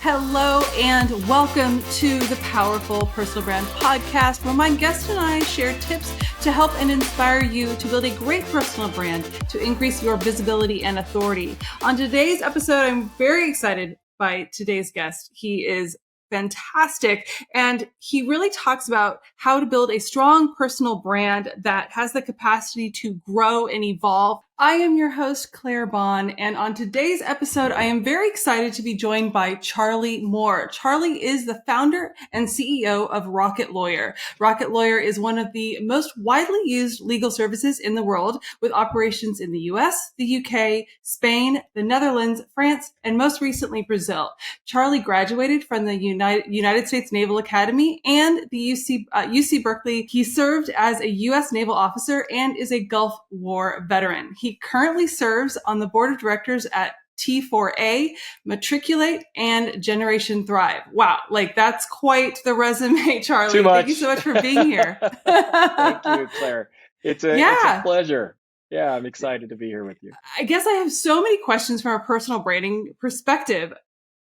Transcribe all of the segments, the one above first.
Hello and welcome to the Powerful Personal Brand Podcast, where my guest and I share tips to help and inspire you to build a great personal brand to increase your visibility and authority. On today's episode, I'm very excited by today's guest. He is fantastic, and he really talks about how to build a strong personal brand that has the capacity to grow and evolve. I am your host, Claire Bahn, and on today's episode, I am very excited to be joined by Charley Moore. Charley is the founder and CEO of Rocket Lawyer. Rocket Lawyer is one of the most widely used legal services in the world, with operations in the US, the UK, Spain, the Netherlands, France, and most recently Brazil. Charley graduated from the United States Naval Academy and the UC Berkeley. He served as a US naval officer and is a Gulf War veteran. He currently serves on the board of directors at T4A, Matriculate, and Generation Thrive. Wow, that's quite the resume, Charley. Too much. Thank you so much for being here. Thank you, Claire. It's a pleasure. Yeah, I'm excited to be here with you. I guess I have so many questions from a personal branding perspective,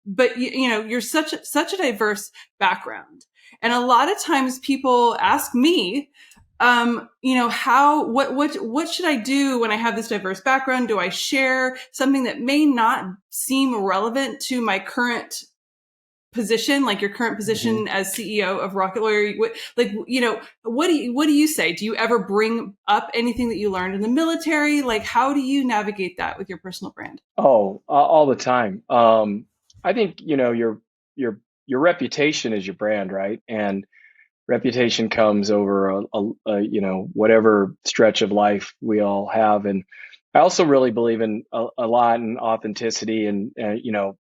but you're such a diverse background. And a lot of times people ask me, what should I do when I have this diverse background? Do I share something that may not seem relevant to my current position, like your current position as CEO of Rocket Lawyer? What do you say? Do you ever bring up anything that you learned in the military? How do you navigate that with your personal brand? Oh, all the time. I think, your reputation is your brand, right? And reputation comes over whatever stretch of life we all have. And I also really believe in a lot in authenticity and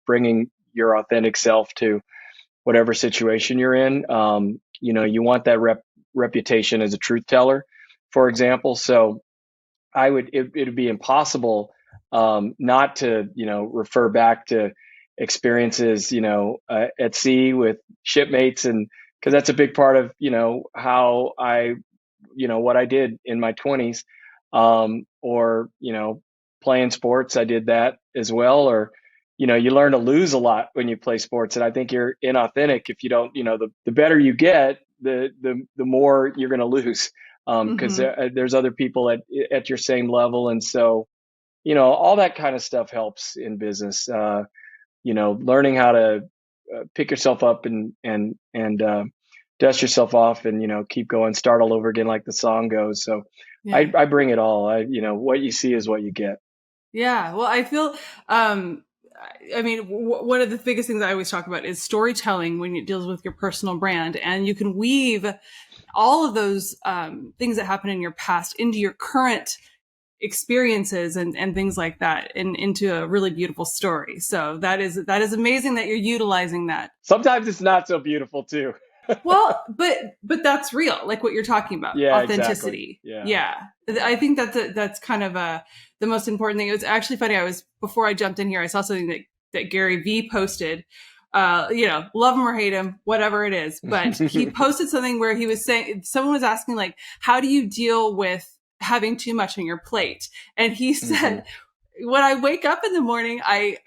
bringing your authentic self to whatever situation you're in. You want that reputation as a truth teller, for example. So it'd be impossible not to refer back to experiences at sea with shipmates, and because that's a big part of how I what I did in my 20s, or playing sports. I did that as well. Or you learn to lose a lot when you play sports, and I think you're inauthentic if you don't. The better you get, the more you're going to lose, because there's other people at your same level. And so all that kind of stuff helps in business. Learning how to pick yourself up and dust yourself off, and keep going, start all over again, like the song goes. So yeah. I bring it all. What you see is what you get. Yeah. Well, I feel one of the biggest things I always talk about is storytelling when it deals with your personal brand, and you can weave all of those things that happen in your past into your current experiences and things like that, and into a really beautiful story. So that is amazing that you're utilizing that. Sometimes it's not so beautiful too. Well, but that's real, like what you're talking about. Yeah, authenticity. Exactly. Yeah. I think that's kind of the most important thing. It was actually funny. Before I jumped in here, I saw something that Gary V posted. Love him or hate him, whatever it is. But he posted something where he was saying, someone was asking, how do you deal with having too much on your plate? And he said, when I wake up in the morning, I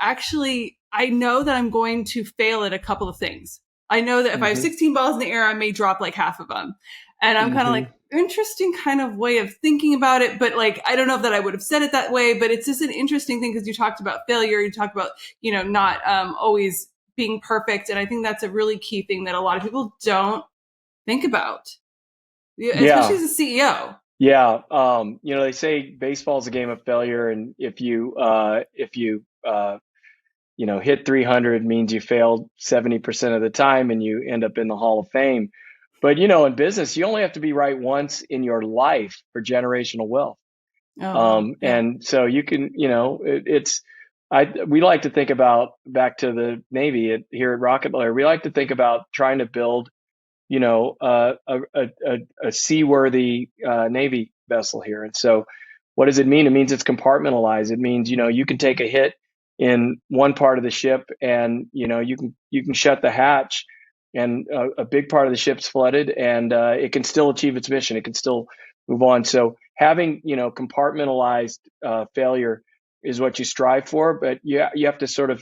know that I'm going to fail at a couple of things. I know that if I have 16 balls in the air, I may drop half of them. And I'm kind of interesting kind of way of thinking about it. But I don't know that I would have said it that way, but it's just an interesting thing, because you talked about failure. You talked about, not always being perfect. And I think that's a really key thing that a lot of people don't think about, especially as a CEO. Yeah. They say baseball is a game of failure. And if you hit 300 means you failed 70% of the time, and you end up in the Hall of Fame. But, in business, you only have to be right once in your life for generational wealth. And so you can, we like to think about, back to the Navy here at Rocket Lawyer, we like to think about trying to build, a seaworthy Navy vessel here. And so what does it mean? It means it's compartmentalized. It means, you can take a hit in one part of the ship, and you can shut the hatch, and a big part of the ship's flooded, and it can still achieve its mission. It can still move on. So having compartmentalized failure is what you strive for, but you have to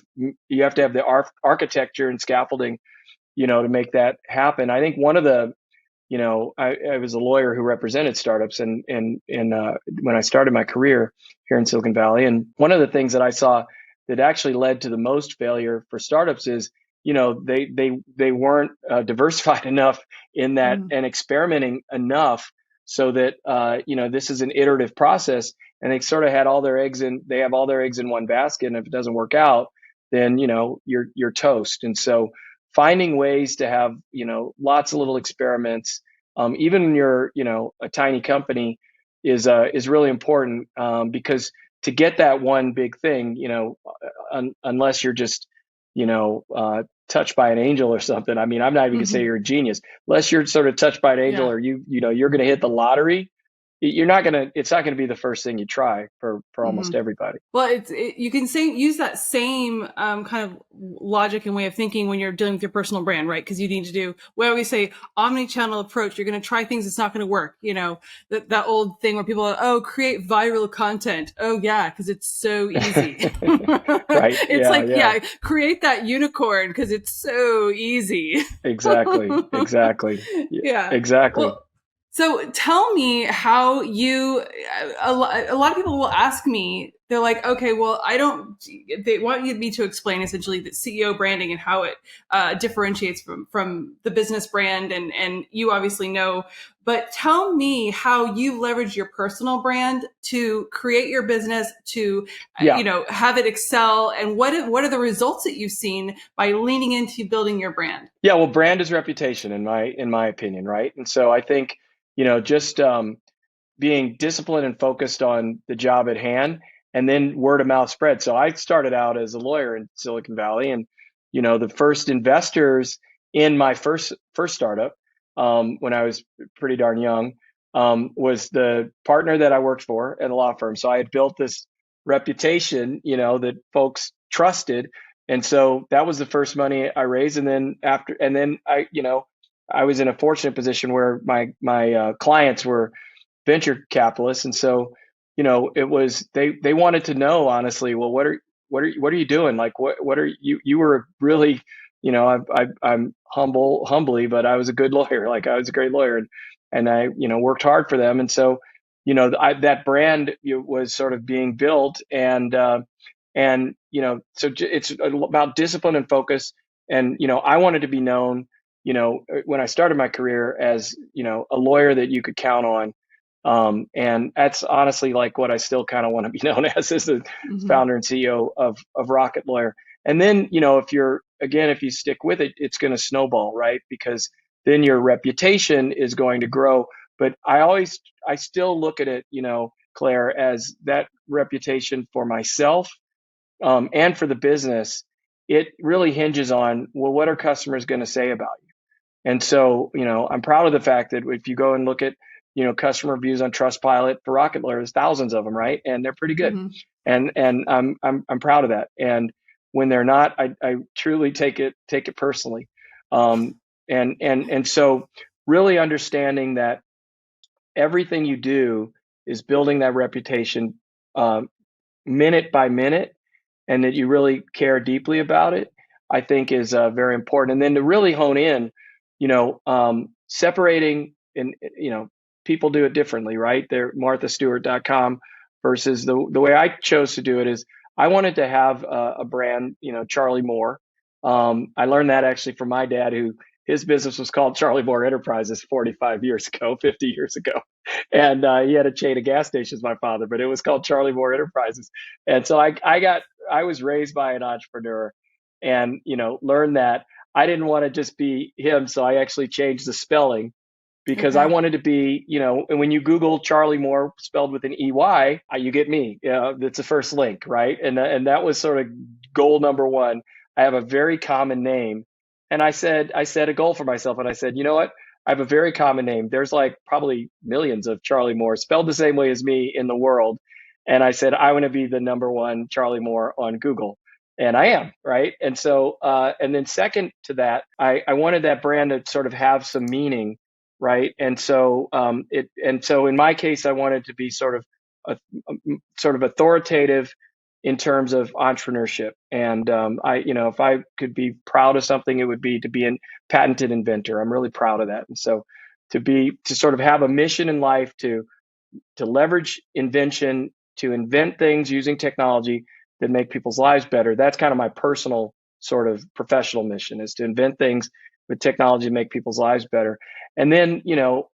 you have to have the architecture and scaffolding, to make that happen. I think one of the, I was a lawyer who represented startups, and when I started my career here in Silicon Valley, and one of the things that I saw that actually led to the most failure for startups is, they weren't diversified enough in that Mm-hmm. and experimenting enough so that this is an iterative process, and they sort of had all their eggs in they have all their eggs in one basket, and if it doesn't work out, then you're toast. And so finding ways to have lots of little experiments, even when you're a tiny company, is really important, because to get that one big thing, unless you're just touched by an angel or something. I mean, I'm not even gonna say Mm-hmm. you're a genius, unless you're sort of touched by an angel, Yeah. or you're gonna hit the lottery. It's not gonna be the first thing you try for Mm-hmm. almost everybody. Well, you can use that same kind of logic and way of thinking when you're dealing with your personal brand, right? Because you need to do, we always say, omni-channel approach. You're going to try things, it's not going to work. That old thing where people are, oh, create viral content. Oh yeah, because it's so easy. Right? It's Yeah, like, yeah. yeah, create that unicorn because it's so easy. Exactly. Exactly. Yeah, Yeah. exactly. Well, so tell me how a lot of people will ask me, they're like, okay, well, they want me to explain essentially the CEO branding and how it differentiates from the business brand. And you obviously know, but tell me how you leverage your personal brand to create your business, to, Yeah. have it excel. And what are the results that you've seen by leaning into building your brand? Yeah, well, brand is reputation in my opinion, right? And so I think, just being disciplined and focused on the job at hand, and then word of mouth spread. So I started out as a lawyer in Silicon Valley, and the first investors in my first startup, when I was pretty darn young, was the partner that I worked for at a law firm. So I had built this reputation, that folks trusted, and so that was the first money I raised. And then I was in a fortunate position where my clients were venture capitalists, and so it was they wanted to know, honestly, well, what are you doing, like what are you were really, I'm humbly, but I was a good lawyer, like I was a great lawyer, and I worked hard for them. And so that brand was sort of being built, and it's about discipline and focus. And I wanted to be known, when I started my career, as a lawyer that you could count on. And that's honestly like what I still kind of want to be known as the Mm-hmm. founder and CEO of Rocket Lawyer. And then, if you stick with it, it's going to snowball, right? Because then your reputation is going to grow. But I still look at it, Claire, as that reputation for myself, and for the business. It really hinges on, well, what are customers going to say about you? And so, I'm proud of the fact that if you go and look at, customer reviews on Trustpilot for Rocket Lawyer, there's thousands of them, right? And they're pretty good. Mm-hmm. And I'm proud of that. And when they're not, I truly take it personally. Um, and so really understanding that everything you do is building that reputation, um, minute by minute, and that you really care deeply about it, I think is very important. And then to really hone in, separating, and people do it differently, right? They're marthastewart.com versus the way I chose to do it is I wanted to have a brand, Charley Moore. I learned that actually from my dad, who his business was called Charley Moore Enterprises 45 years ago, 50 years ago. And he had a chain of gas stations, my father, but it was called Charley Moore Enterprises. And so I was raised by an entrepreneur, and learned that I didn't want to just be him, so I actually changed the spelling, because I Okay. wanted to be, and when you Google Charley Moore spelled with an EY, you get me. That's the first link, right? And that was sort of goal number one. I have a very common name, and I set a goal for myself, and I said, you know what? I have a very common name. There's like probably millions of Charley Moore spelled the same way as me in the world. And I said, I want to be the number one Charley Moore on Google. And I am, right? And so, and then second to that, I wanted that brand to sort of have some meaning, right? And so, and so in my case, I wanted to be sort of authoritative, in terms of entrepreneurship. And if I could be proud of something, it would be to be a patented inventor. I'm really proud of that. And so to sort of have a mission in life to leverage invention, to invent things using technology that make people's lives better. That's kind of my personal sort of professional mission, is to invent things with technology to make people's lives better. And then,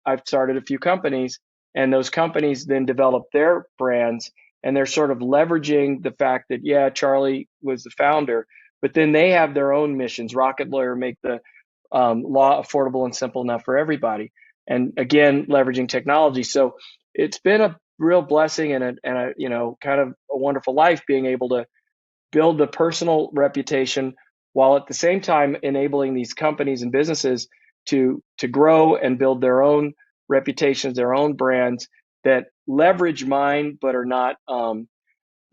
I've started a few companies, and those companies then develop their brands, and they're sort of leveraging the fact that, yeah, Charley was the founder, but then they have their own missions. Rocket Lawyer make the law affordable and simple enough for everybody. And again, leveraging technology. So it's been a real blessing and a kind of a wonderful life, being able to build the personal reputation while at the same time enabling these companies and businesses to grow and build their own reputations, their own brands that leverage mine, but are not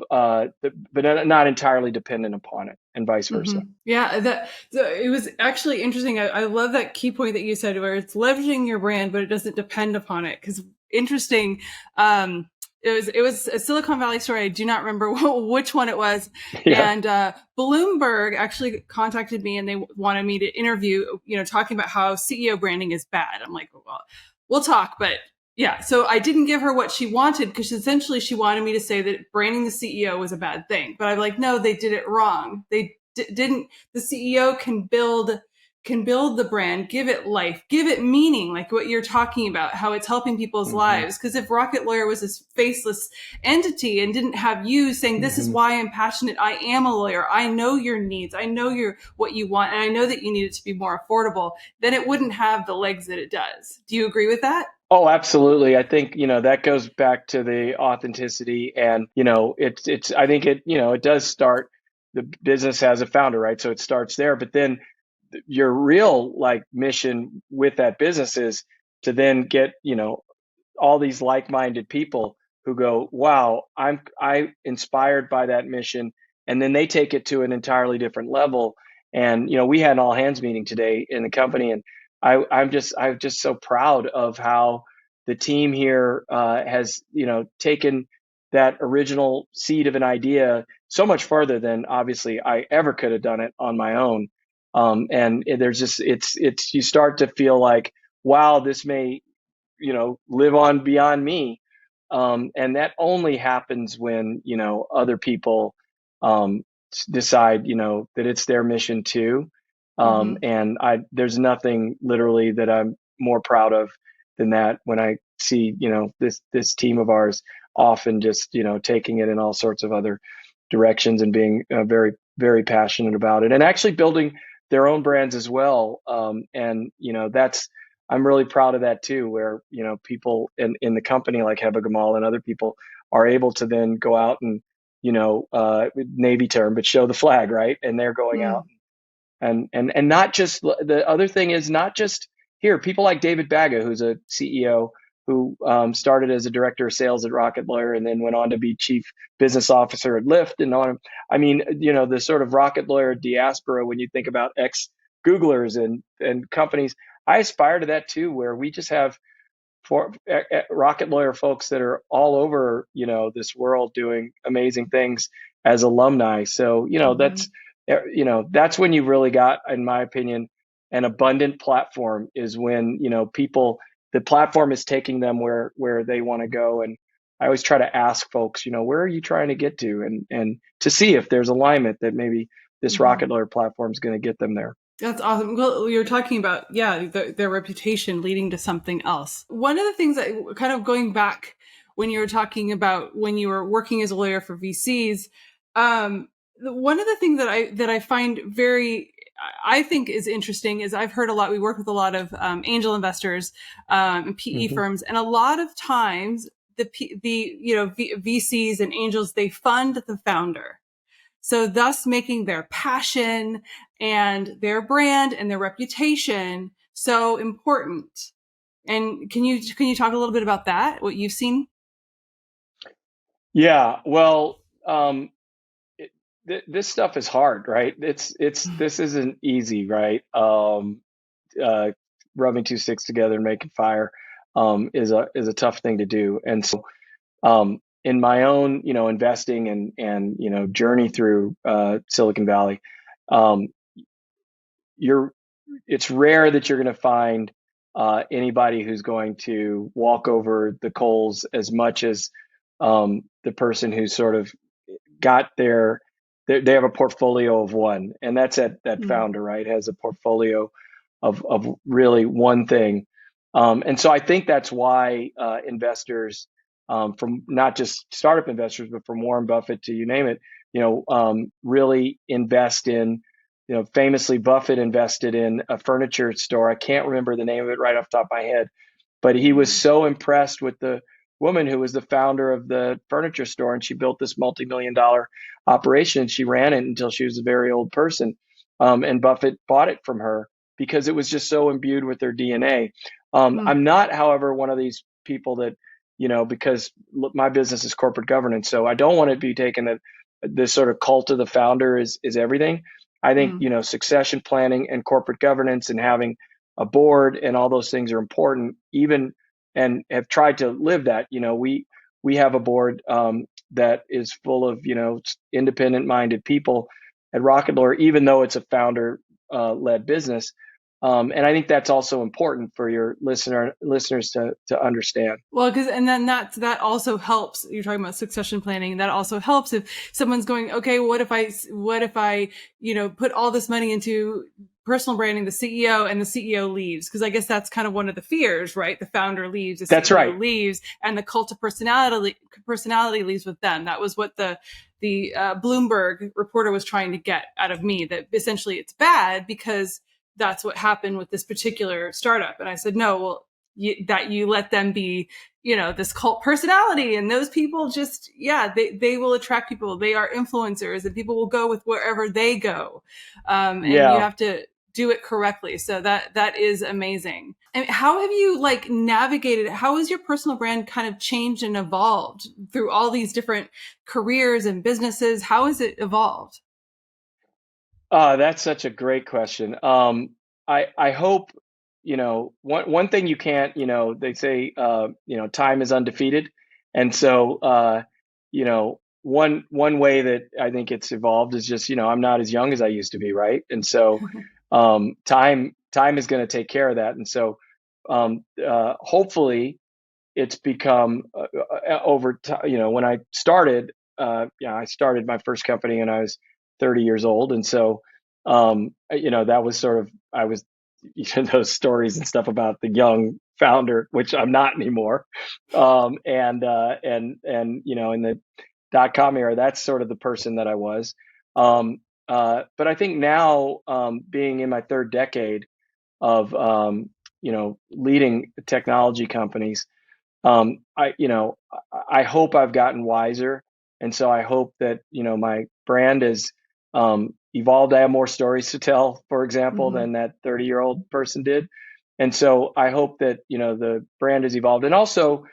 but not entirely dependent upon it, and vice versa. Yeah, it was actually interesting. I love that key point that you said, where it's leveraging your brand, but it doesn't depend upon it. Because interesting, it was a Silicon Valley story. I do not remember which one it was. Yeah. And Bloomberg actually contacted me, and they wanted me to interview, talking about how CEO branding is bad. I'm like, well, we'll talk, but yeah. So I didn't give her what she wanted, because essentially she wanted me to say that branding the CEO was a bad thing. But I'm like, no, they did it wrong. They didn't. The CEO can build the brand, give it life, give it meaning, like what you're talking about, how it's helping people's lives. Because if Rocket Lawyer was this faceless entity and didn't have you saying, this is why I'm passionate, I am a lawyer, I know your needs, I know what you want, and I know that you need it to be more affordable, then it wouldn't have the legs that it does. Do you agree with that? Oh, absolutely. I think, that goes back to the authenticity, and, it's, I think it does start, the business as a founder, right? So it starts there, but then your real like mission with that business is to then get, all these like-minded people who go, wow, I inspired by that mission, and then they take it to an entirely different level. And we had an all hands meeting today in the company, and I'm just so proud of how the team here has taken that original seed of an idea so much further than obviously I ever could have done it on my own. And there's just it's you start to feel like, wow, this may live on beyond me. And that only happens when, other people um, decide, that it's their mission too. And there's nothing literally that I'm more proud of than that, when I see, this team of ours often just, taking it in all sorts of other directions, and being very, very passionate about it, and actually building their own brands as well. And, I'm really proud of that too, where, people in the company like Heba Gamal and other people are able to then go out and, Navy term, but show the flag, right? And they're going out and not just, the other thing is not just here, people like David Baga, who's a CEO who started as a director of sales at Rocket Lawyer and then went on to be chief business officer at Lyft and on. I mean, the sort of Rocket Lawyer diaspora, when you think about ex Googlers and companies, I aspire to that too, where we just have for Rocket Lawyer folks that are all over, this world doing amazing things as alumni. So, that's when you really got, in my opinion, an abundant platform, is when, the platform is taking them where they want to go. And I always try to ask folks, where are you trying to get to? And to see if there's alignment, that maybe this Rocket Lawyer platform is going to get them there. That's awesome. Well, you're talking about, their reputation leading to something else. One of the things that, kind of going back when you were talking about when you were working as a lawyer for VCs, one of the things that I find I think is interesting is, I've heard a lot, we work with a lot of angel investors and PE firms, and a lot of times VCs and angels, they fund the founder. So thus making their passion and their brand and their reputation so important. And can you talk a little bit about that, what you've seen? Yeah, well, this stuff is hard, right? This isn't easy, right? Rubbing two sticks together and making fire is a tough thing to do, and so in my own, investing and journey through Silicon Valley, um, you're it's rare that you're going to find anybody who's going to walk over the coals as much as the person who's sort of got they have a portfolio of one, and that's that Mm, founder, right? Has a portfolio of really one thing, and so I think that's why investors, from not just startup investors, but from Warren Buffett to you name it, really invest in. Famously, Buffett invested in a furniture store. I can't remember the name of it right off the top of my head, but he was mm, so impressed with the woman who was the founder of the furniture store, and she built this multi-million-dollar operation. She ran it until she was a very old person, and Buffett bought it from her because it was just so imbued with their DNA. mm. I'm not, however, one of these people that, because my business is corporate governance, so I don't want to be taken that this sort of cult of the founder is everything. I think, Mm. succession planning and corporate governance and having a board and all those things are important, even, and have tried to live that. We have a board that is full of, independent minded people at Rocket Lawyer, even though it's a founder led business. And I think that's also important for your listeners to understand. Well, because and then that also helps. You're talking about succession planning. That also helps if someone's going, okay, what if I put all this money into personal branding, the CEO, and the CEO leaves, because I guess that's kind of one of the fears, right? The founder leaves, the That's CEO right. leaves, and the cult of personality leaves with them. That was what the Bloomberg reporter was trying to get out of me. That essentially it's bad because that's what happened with this particular startup. And I said, no, well, that you let them be, this cult personality, and those people just, yeah, they will attract people. They are influencers, and people will go with wherever they go. And you Yeah. have to do it correctly. So that is amazing. And how have you navigated? How has your personal brand kind of changed and evolved through all these different careers and businesses? How has it evolved? That's such a great question. I hope, one thing you can't, they say, time is undefeated. And so, one way that I think it's evolved is just, I'm not as young as I used to be, right? And so, time is going to take care of that. And so, hopefully it's become over time. When I started, I started my first company when I was 30 years old, and so that was sort of I was those stories and stuff about the young founder, which I'm not anymore, and in the .com era, that's sort of the person that I was. But I think now, being in my third decade of leading technology companies, I hope I've gotten wiser, and so I hope that my brand has evolved. I have more stories to tell, for example, Mm-hmm. than that 30-year-old person did, and so I hope that the brand has evolved, and also,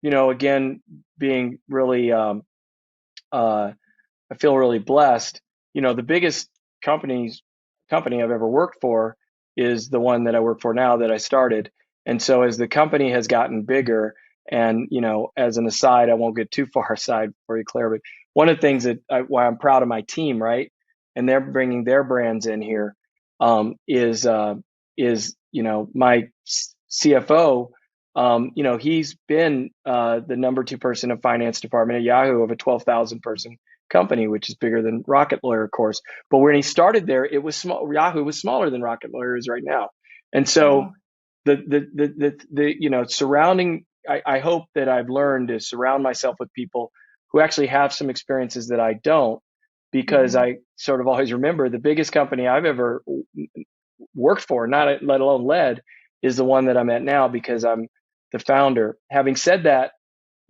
again, being really, I feel really blessed. The biggest company I've ever worked for is the one that I work for now that I started. And so as the company has gotten bigger, and as an aside, I won't get too far aside for you, Claire, but one of the things why I'm proud of my team, right, and they're bringing their brands in here, is my CFO. He's been the number two person in finance department at Yahoo of a 12,000 person company, which is bigger than Rocket Lawyer, of course. But when he started there, it was small. Yahoo was smaller than Rocket Lawyer is right now, and so Wow. the surrounding. I hope that I've learned to surround myself with people who actually have some experiences that I don't, because Mm-hmm. I sort of always remember the biggest company I've ever worked for, not let alone led, is the one that I'm at now because I'm the founder. Having said that,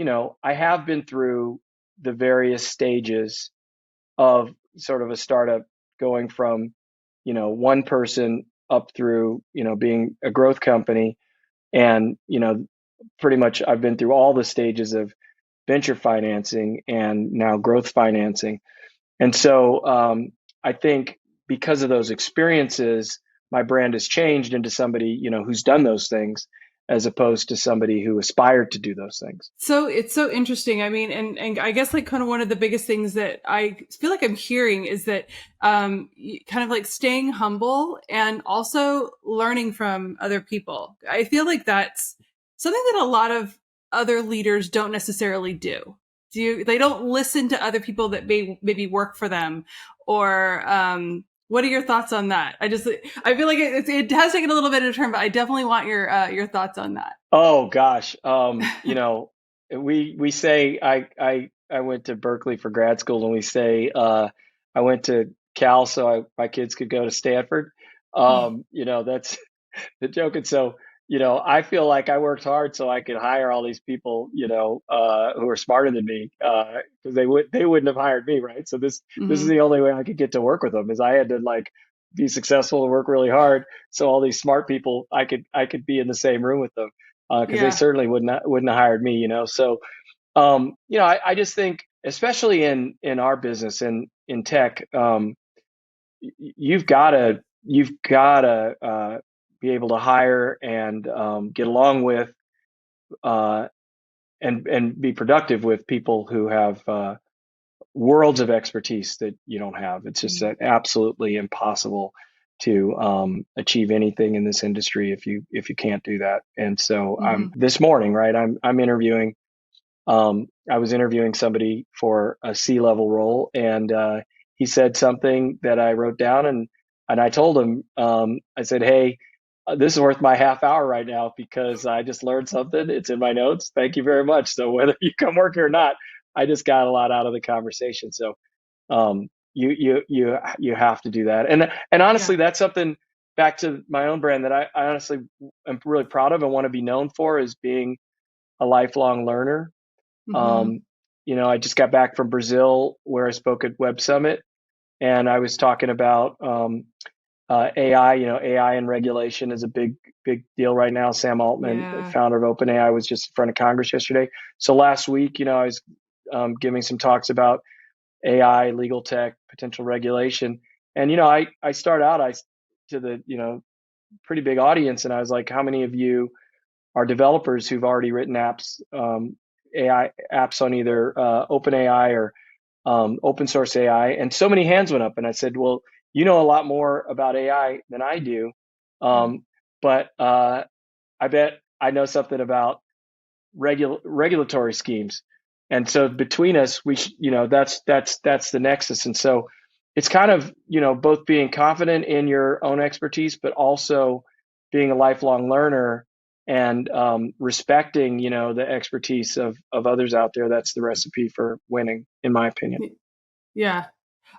I have been through the various stages of sort of a startup, going from, one person up through, being a growth company. And, pretty much I've been through all the stages of venture financing and now growth financing. And so I think because of those experiences, my brand has changed into somebody, who's done those things. as opposed to somebody who aspired to do those things. So it's so interesting. I mean, and I guess like kind of one of the biggest things that I feel like I'm hearing is that kind of like staying humble and also learning from other people. I feel like that's something that a lot of other leaders don't necessarily do. They don't listen to other people that maybe work for them, or what are your thoughts on that? I feel like it has taken a little bit of a turn, but I definitely want your thoughts on that. Oh gosh, we say I went to Berkeley for grad school, and we say I went to Cal so my kids could go to Stanford. That's the joke. And so, I feel like I worked hard so I could hire all these people, who are smarter than me, because they wouldn't have hired me, right? So this is Mm-hmm. the only way I could get to work with them, is I had to like be successful and work really hard. So all these smart people, I could be in the same room with them, because they Yeah. certainly wouldn't have hired me, So, I just think, especially in our business and in tech, you've got to be able to hire and get along with, uh, and be productive with people who have worlds of expertise that you don't have. It's just absolutely impossible to achieve anything in this industry if you can't do that. And so Mm-hmm. this morning, right? I'm interviewing. I was interviewing somebody for a C-level role, and he said something that I wrote down, and I told him, I said, "Hey, this is worth my half hour right now because I just learned something. It's in my notes. Thank you very much. So whether you come work here or not, I just got a lot out of the conversation." So you have to do that, and Yeah. honestly, that's something, back to my own brand, that I honestly am really proud of and want to be known for, is being a lifelong learner. Mm-hmm. um, I just got back from Brazil, where I spoke at Web Summit, and I was talking about AI. AI and regulation is a big deal right now. Sam Altman, the Yeah. founder of OpenAI, was just in front of Congress yesterday. So last week, I was giving some talks about AI, legal tech, potential regulation, and I start out I to the pretty big audience, and I was like, "How many of you are developers who've already written apps, AI apps on either OpenAI or open source AI?" And so many hands went up, and I said, "Well, you know a lot more about AI than I do, Mm. um, but I bet I know something about regulatory schemes." And so between us, that's the nexus. And so it's kind of, both being confident in your own expertise, but also being a lifelong learner, and respecting, the expertise of others out there. That's the recipe for winning, in my opinion. Yeah.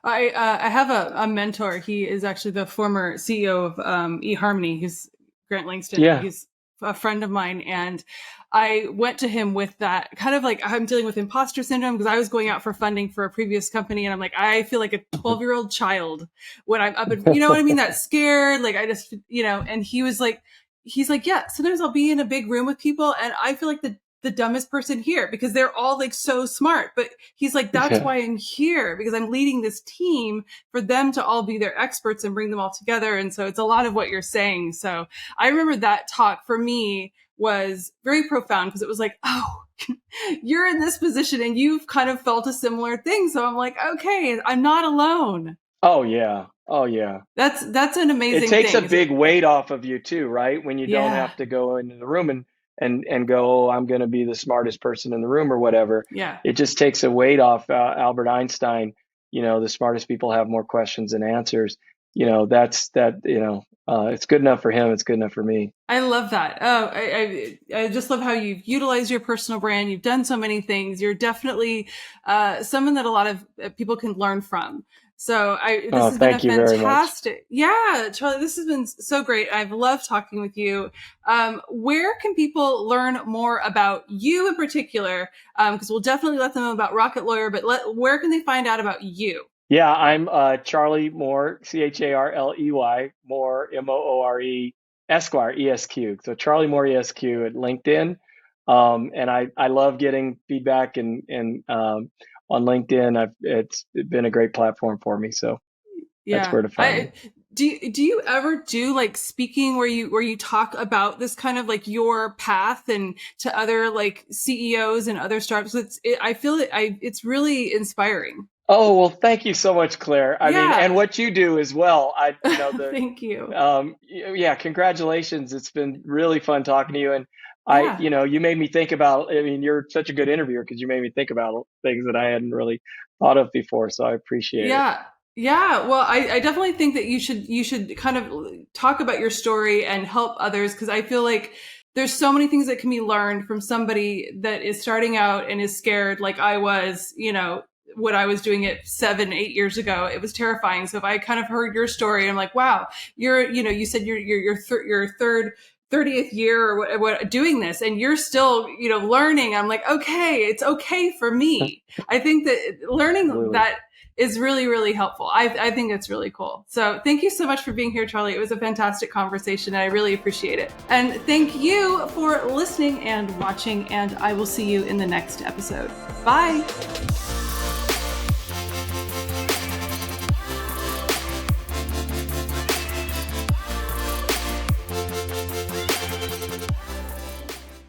I have a mentor. He is actually the former CEO of eHarmony. He's Grant Langston. Yeah. He's a friend of mine, and I went to him with that kind of like, I'm dealing with imposter syndrome because I was going out for funding for a previous company, and I'm like, I feel like a 12-year-old child when I'm up, and you know what I mean, that scared, like I just, and he's like, yeah, sometimes I'll be in a big room with people and I feel like the dumbest person here because they're all like so smart. But he's like, that's Yeah. why I'm here, because I'm leading this team for them to all be their experts and bring them all together. And so it's a lot of what you're saying. So I remember that talk for me was very profound because it was like, oh, you're in this position and you've kind of felt a similar thing. So I'm like, okay, I'm not alone. Oh yeah. Oh yeah. That's an It amazing takes a thing. big weight off of you too, right? When you don't Yeah. have to go into the room and go, "Oh, I'm going to be the smartest person in the room," or whatever. Yeah. It just takes a weight off. Albert Einstein, the smartest people have more questions than answers. That's that. It's good enough for him. It's good enough for me. I love that. Oh, I just love how you've utilized your personal brand. You've done so many things. You're definitely someone that a lot of people can learn from. So this Oh, has been a thank you very much. fantastic, yeah, Charlie. This has been so great. I've loved talking with you. Where can people learn more about you in particular? Because we'll definitely let them know about Rocket Lawyer, but where can they find out about you? Yeah, I'm Charley Moore, Charley Moore, Moore, Esquire, ESQ. So Charley Moore ESQ at LinkedIn. And I love getting feedback and on LinkedIn. It's been a great platform for me. So that's Yeah, where to find me. Do you ever do like speaking where you talk about this kind of like your path and to other like CEOs and other startups? I feel it's really inspiring. Oh, well, thank you so much, Claire. I mean, and Yeah. what you do as well. Thank you. Yeah, congratulations. It's been really fun talking to you. And Yeah. you made me think about, I mean, you're such a good interviewer because you made me think about things that I hadn't really thought of before. So I appreciate it. Yeah. Yeah. Well, I definitely think that you should kind of talk about your story and help others because I feel like there's so many things that can be learned from somebody that is starting out and is scared like I was, when I was doing it 7, 8 years ago. It was terrifying. So if I kind of heard your story, I'm like, wow, you said your third 30th year or what doing this and you're still, learning. I'm like, okay, it's okay for me. I think that learning Absolutely. that is really, really helpful. I think it's really cool. So thank you so much for being here, Charley. It was a fantastic conversation and I really appreciate it. And thank you for listening and watching, and I will see you in the next episode. Bye.